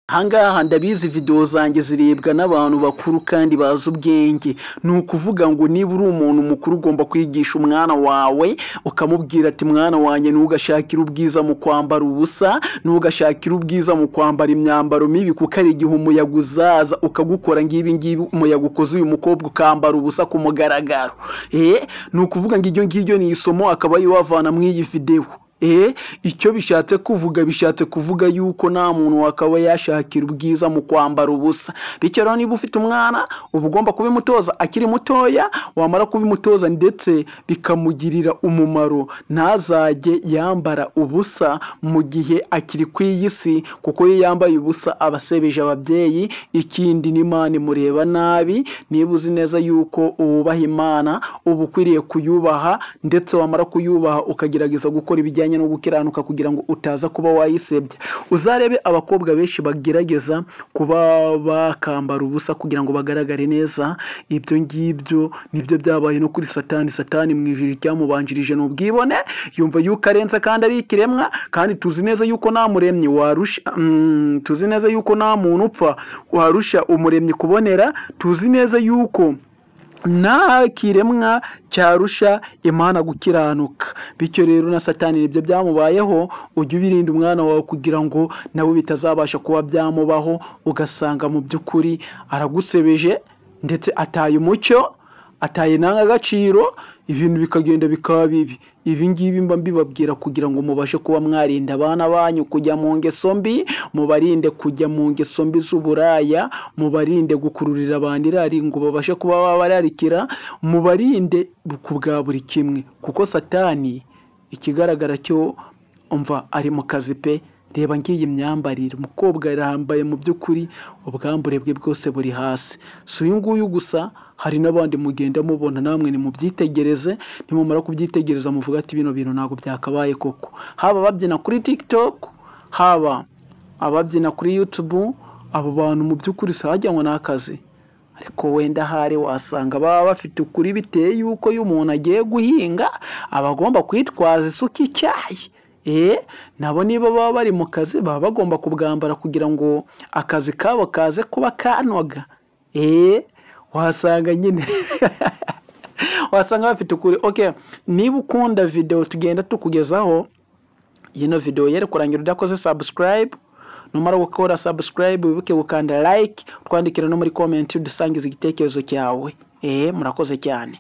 Hangaha ndabizi video zanjye zirebwa n'abantu bakuru kandi bazi ubwenge. Nukuvuga ngo niba uri umuntu mukuru ugomba kwigisha umwana wawe ukamubwira ati mwana wanjye ntugashakira ubwiza mu kwambara ubusa, ntugashakira ubwiza mu kwambara imyambaro mibi kuko ari igihe umuyaga uzaza ukagukora ngibi umuyaga ukoze uyu mukobwa ukambara ubusa ku mugaragaro. Nukuvuga ngo iryo ni isomo akaba yavana mu iyi video. Icyo bishatse kuvuga yuko nta muntu wakaba yashakira ubwiza mu kwambara ubusa. Bityo rero niba ufite umwana uba ugomba kubimutoza akiri mutoya, wamara kubimutoza ndetse bikamugirira umumaro, ntazajye yambara ubusa mu gihe akiri ku iyi si, kuko iyo yambaye ubusa abasebeje ababyeyi, ikindi n'Imana imureba nabi. Niba uzi neza yuko wubaha Imana uba ukwiriye kuyubaha, ndetse wamara kuyubaha ukagerageza gukora ibijyanye no gukiranuka kugira ngo utaza kuba wayisebya. Uzarebe abakobwa benshi bagerageza kuba bakambara ubusa kugira ngo bagaragare neza. Ibyo ngibyo nibyo byabaye no kuri Satani mu ijuru cyamubanjirije n'ubwibone, yumva yuko arenze kandi ari ikiremwa, kandi tuzi neza yuko nta muremyi warusha tuzi neza yuko nta muntu upfa warusha umuremyi kubonera, tuzi neza yuko nta kiremwa cyarusha Imana gukiranuka. Bityo rero na Satani nibyo byamubayeho. Ujye ubirinda umwana wawe kugira ngo nawe bitazabasha kuba byamubaho, ugasanga mu by'ukuri aragusebeje ndetse ataye umucyo, ataye n'agaciro, ibintu bikagenda bikaba bibi. Ibi ngibi mba mbibabwira kugira ngo mubashe kuba mwarinda abana banyu kujya mu ngeso mbi, mubarinde kujya mu ngeso mbi z'uburaya, mubarinde gukururira abandi irari ngo babashe kuba bararikira, mubarinde kubwa buri kimwe, kuko Satani ikigaragara cyo umva ari mu kazi pe. Reba ngiye imyambarire, umukobwa yarambaye mu by'ukuri ubwambure bwe bwose buri hasi. Si uyu nguyu gusa, hari n'abandi mugenda mubona, namwe ni mubyitegereze. Nimumara kubyitegereza muvuga ati bino bintu ntabwo byakabaye koko. Haba babyina kuri TikTok, haba ababyina kuri YouTube, abo bantu mu by'ukuri sajyanwa n'akazi. Ariko wenda hari wasanga baba bafite ukuri biteye yuko iyo umuntu agiye guhinga abagomba kwitwaza isuka icyayi. Nabo niba baba bari mu kazi baba bagomba kubwambara kugira ngo akazi kabo kaze kuba kanoga. Wasanga nyine wasanga bafite ukuri. Niba ukunda video tugenda tukugezaho, ino video yere kurangira udakoze subscribe, numara gukora subscribe wibuke gukanda like, twandikira no muri comment udusangiza igitekerezo cyawe. Murakoze cyane.